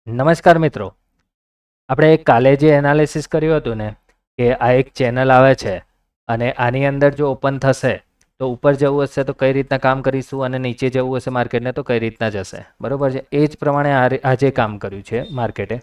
નમસ્કાર મિત્રો. આપણે કાલે જે એનાલિસિસ કર્યું હતું ને કે આ એક ચેનલ આવે છે અને આની અંદર જો ઓપન થશે તો ઉપર જવું હશે તો કઈ રીતના કામ કરીશું અને નીચે જવું હશે માર્કેટને તો કઈ રીતના જશે, બરોબર છે. એ જ પ્રમાણે આજે કામ કર્યું છે માર્કેટે.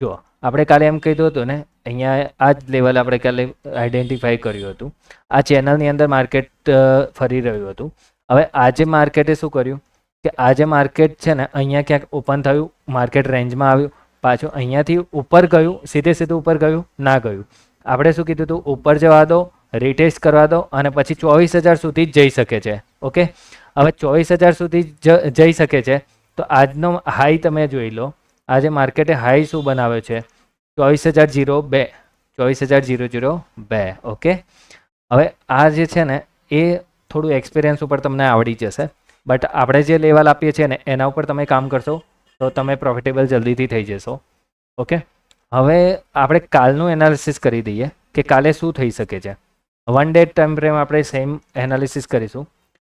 જો આપણે કાલે એમ કીધું હતું ને, અહીંયા આ જ લેવલ આપણે કાલે આઈડેન્ટિફાઈ કર્યું હતું. આ ચેનલની અંદર માર્કેટ ફરી રહ્યું હતું. હવે આજે માર્કેટે શું કર્યું કે આજે માર્કેટ છે ને અહીંયા ક્યાંક ઓપન થયું, માર્કેટ રેન્જમાં આવ્યું, પાછું અહીંયાથી ઉપર ગયું, સીધું ઉપર ગયું ના ગયું. આપણે શું કીધું હતું, ઉપર જવા દો, રિટેસ્ટ કરવા દો અને પછી 24,000 સુધી જ જઈ શકે છે. ઓકે, હવે 24,000 સુધી જઈ શકે છે તો આજનો હાઈ તમે જોઈ લો. આજે માર્કેટે હાઈ શું બનાવ્યો છે? 24,002, 24,002. ઓકે, હવે આ જે છે ને એ થોડું એક્સપિરિયન્સ ઉપર તમને આવડી જશે, બટ આપણે જે લેવલ આપીએ છીએ ને એના ઉપર તમે કામ કરશો તો તમે પ્રોફિટેબલ જલ્દીથી થઈ જશો. ઓકે, હવે આપણે કાલનું એનાલિસિસ કરી દઈએ કે કાલે શું થઈ શકે છે. 1 ડે ટાઈમ ફ્રેમ આપણે સેમ એનાલિસિસ કરીશું.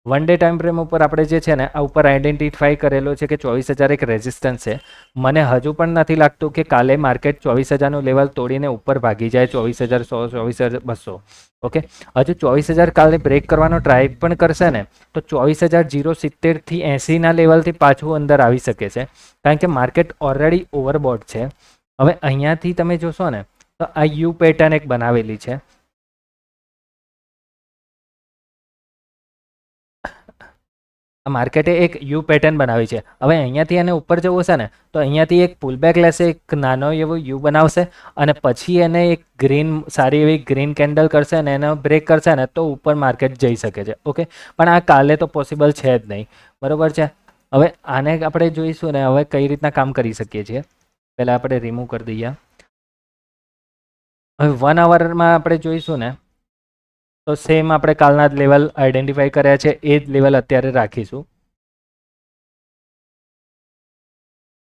1 ડે ટાઈમ ફ્રેમ ઉપર આપણે જે છે ને આ ઉપર આઈડેન્ટિફાઈ કરેલો છે કે 24,000 એક રેઝિસ્ટન્સ છે. મને હજુ પણ નથી લાગતું કે કાલે માર્કેટ 24,000નું લેવલ તોડીને ઉપર ભાગી જાય 24,100, 24,200. ઓકે, હજુ 24,000 કાલે બ્રેક કરવાનો ટ્રાય પણ કરશે ને તો 24,070થી 80ના લેવલથી પાછું અંદર આવી શકે છે, કારણ કે માર્કેટ ઓલરેડી ઓવરબોટ છે. હવે અહીંયાથી તમે જોશો ને તો આ યુ પેટર્ન એક બનાવેલી છે. માર્કેટે એક યુ પેટર્ન બનાવી છે. હવે અહીંયાથી એને ઉપર જવું હશે ને તો અહીંયાથી એક પુલબેક લેશે, એક નાનો એવો યુ બનાવશે અને પછી એને એક સારી એવી ગ્રીન કેન્ડલ કરશે અને એને બ્રેક કરશે ને તો ઉપર માર્કેટ જઈ શકે છે. ઓકે, પણ આ કાલે તો પોસિબલ છે જ નહીં, બરોબર છે. હવે આને આપણે જોઈશું ને હવે કઈ રીતના કામ કરી શકીએ છીએ. પહેલાં આપણે રિમૂવ કરી દઈએ. હવે 1 આવરમાં આપણે જોઈશું ને તો સેમ આપણે કાલના જ લેવલ આઈડેન્ટિફાઈ કર્યા છે એ જ લેવલ અત્યારે રાખીશું.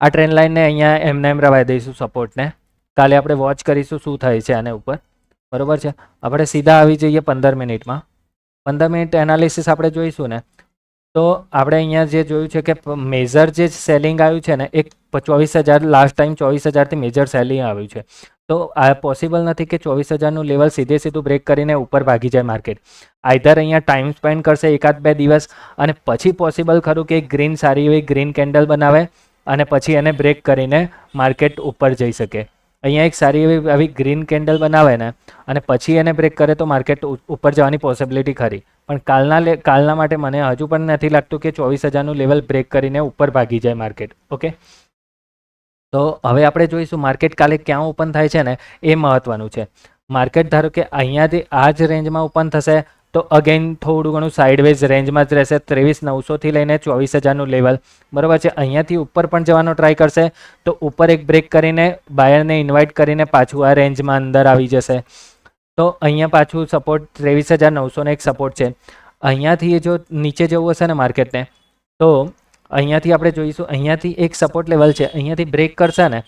આ ટ્રેન્ડ લાઇનને અહીંયા એમને એમ રવાઈ દઈશું સપોર્ટને. કાલે આપણે વોચ કરીશું શું થાય છે આને ઉપર, બરોબર છે. આપણે સીધા આવી જઈએ 15 મિનિટમાં. 15 મિનિટ એનાલિસિસ આપણે જોઈશું ને તો આપણે અહીંયા જે જોયું છે કે મેજર જે સેલિંગ આવ્યું છે ને એક 24,000, લાસ્ટ ટાઈમ 24,000થી મેજર સેલિંગ આવ્યું છે. તો આ પોસિબલ નથી કે 24,000નું લેવલ સીધું બ્રેક કરીને ઉપર ભાગી જાય માર્કેટ. આઈધર અહીંયા ટાઈમ સ્પેન્ડ કરશે 1-2 દિવસ અને પછી પોસિબલ ખરું કે સારી એવી ગ્રીન કેન્ડલ બનાવે અને પછી એને બ્રેક કરીને માર્કેટ ઉપર જઈ શકે. અહીંયા એક સારી એવી આવી ગ્રીન કેન્ડલ બનાવે ને અને પછી એને બ્રેક કરે તો માર્કેટ ઉપર જવાની પોસિબિલિટી ખરી, પણ કાલના માટે મને હજુ પણ નથી લાગતું કે 24,000નું લેવલ બ્રેક કરીને ઉપર ભાગી જાય માર્કેટ. ઓકે, તો હવે આપણે જોઈશું માર્કેટ કાલે ક્યાં ઓપન થાય છે ને એ મહત્વનું છે. માર્કેટ ધારો કે અહીંયાથી આ જ રેન્જમાં ઓપન થશે તો અગેન થોડું ઘણું સાઇડવેઝ રેન્જમાં જ રહેશે. 23,900થી લઈને 24,000નું લેવલ, બરાબર છે. અહીંયાથી ઉપર પણ જવાનો ટ્રાય કરશે તો ઉપર એક બ્રેક કરીને બાયરને ઇન્વાઇટ કરીને પાછું આ રેન્જમાં અંદર આવી જશે. તો અહીંયા પાછું સપોર્ટ 23,900નો એક સપોર્ટ છે. અહીંયાથી જો નીચે જવું હશે ને માર્કેટને તો અહીંયાથી આપણે જોઈશું, અહીંયાથી એક સપોર્ટ લેવલ છે, અહીંયાથી બ્રેક કરશે ને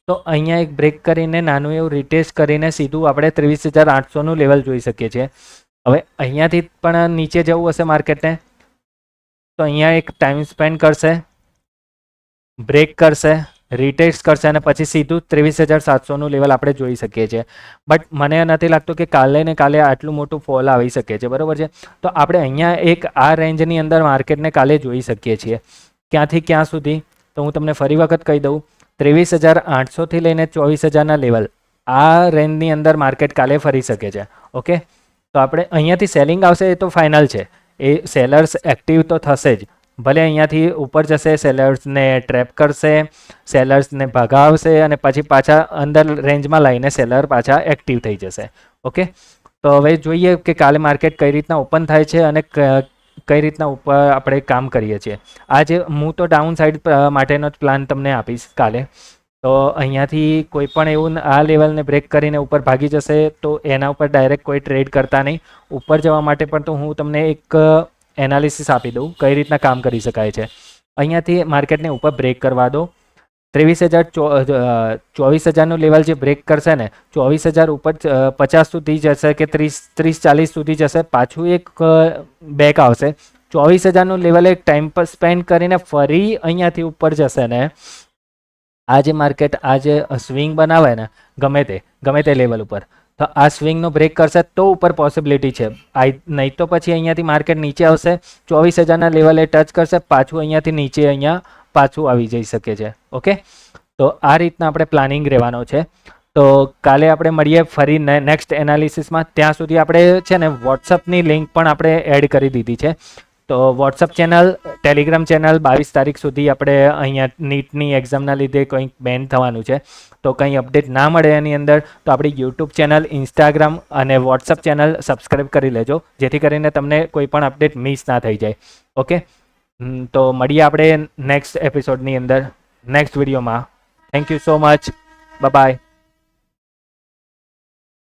તો અહીંયા એક બ્રેક કરીને નાનું એવું રિટેસ્ટ કરીને સીધું આપણે 23,800નું લેવલ જોઈ શકીએ છીએ. હવે અહીંયાથી પણ નીચે જવું હશે માર્કેટને તો અહીંયા એક ટાઈમ સ્પેન્ડ કરશે, બ્રેક કરશે, રિટેસ્ટ કરશે અને પછી સીધું 23,700નું લેવલ આપણે જોઈ શકીએ છીએ. બટ મને નથી લાગતું કે કાલે આટલું મોટું ફોલ આવી શકે છે, બરાબર છે. તો આપણે અહીંયા એક આ રેન્જની અંદર માર્કેટને કાલે જોઈ શકીએ છીએ. ક્યાંથી ક્યાં સુધી તો હું તમને ફરી વખત કહી દઉં, 23,800થી લઈને 24,000ના લેવલ આ રેન્જની અંદર માર્કેટ કાલે ફરી શકે છે. ઓકે, તો આપણે અહીંયાથી સેલિંગ આવશે એ તો ફાઇનલ છે, એ સેલર્સ એક્ટિવ તો થશે જ. ભલે અહીંયાથી ઉપર જશે, સેલર્સને ટ્રેપ કરશે, સેલર્સને ભગાવશે અને પછી પાછા અંદર રેન્જમાં લઈને સેલર પાછા એક્ટિવ થઈ જશે. ઓકે, તો હવે જોઈએ કે કાલે માર્કેટ કઈ રીતના ઓપન થાય છે અને કઈ રીતના ઉપર આપણે કામ કરીએ છીએ. આજે હું તો ડાઉન સાઇડ માટેનો જ પ્લાન તમને આપીશ કાલે. તો અહીંયાથી કોઈ પણ એવું આ લેવલને બ્રેક કરીને ઉપર ભાગી જશે તો એના ઉપર ડાયરેક્ટ કોઈ ટ્રેડ કરતા નહીં. ઉપર જવા માટે પણ તો હું તમને એક એનાલિસિસ આપી દઉં કઈ રીતના કામ કરી શકાય છે. અહીંયાથી માર્કેટને ઉપર બ્રેક કરવા દો. 24,000નું લેવલ જે બ્રેક કરશે ને 24,000 ઉપર 50 સુધી જશે કે 30-40 સુધી જશે, પાછું એક બેક આવશે. 24,000નું લેવલ એક ટાઈમ પર સ્પેન્ડ કરીને ફરી અહીંયાથી ઉપર જશે ને આ જે માર્કેટ આ જે સ્વિંગ બનાવે ને ગમે તે લેવલ ઉપર, તો આ સ્વિંગનો બ્રેક કરશે તો ઉપર પોસિબિલિટી છે. નહીં તો પછી અહીંયાથી માર્કેટ નીચે આવશે, 24,000ના લેવલે ટચ કરશે, પાછું અહીંયાથી નીચે અહીંયા પાછું આવી જઈ શકે છે. ઓકે, તો આ રીતના આપણે પ્લાનિંગ રહેવાનો છે. તો કાલે આપણે મળીએ ફરી નેક્સ્ટ એનાલિસિસમાં. ત્યાં સુધી આપણે છે ને વોટ્સઅપની લિંક પણ આપણે એડ કરી દીધી છે. તો વોટ્સઅપ ચેનલ, ટેલિગ્રામ ચેનલ 22 તારીખ સુધી આપણે અહીંયા નીટની એક્ઝામના લીધે કંઈક બેન થવાનું છે. તો કંઈ અપડેટ ના મળે એની અંદર તો આપણી યુટ્યુબ ચેનલ, ઇન્સ્ટાગ્રામ અને વોટ્સઅપ ચેનલ સબસ્ક્રાઈબ કરી લેજો, જેથી કરીને તમને કોઈ પણ અપડેટ મિસ ના થઈ જાય. ઓકે, તો મળીએ આપણે નેક્સ્ટ એપિસોડની અંદર, નેક્સ્ટ વિડીયોમાં. Thank you so much. By.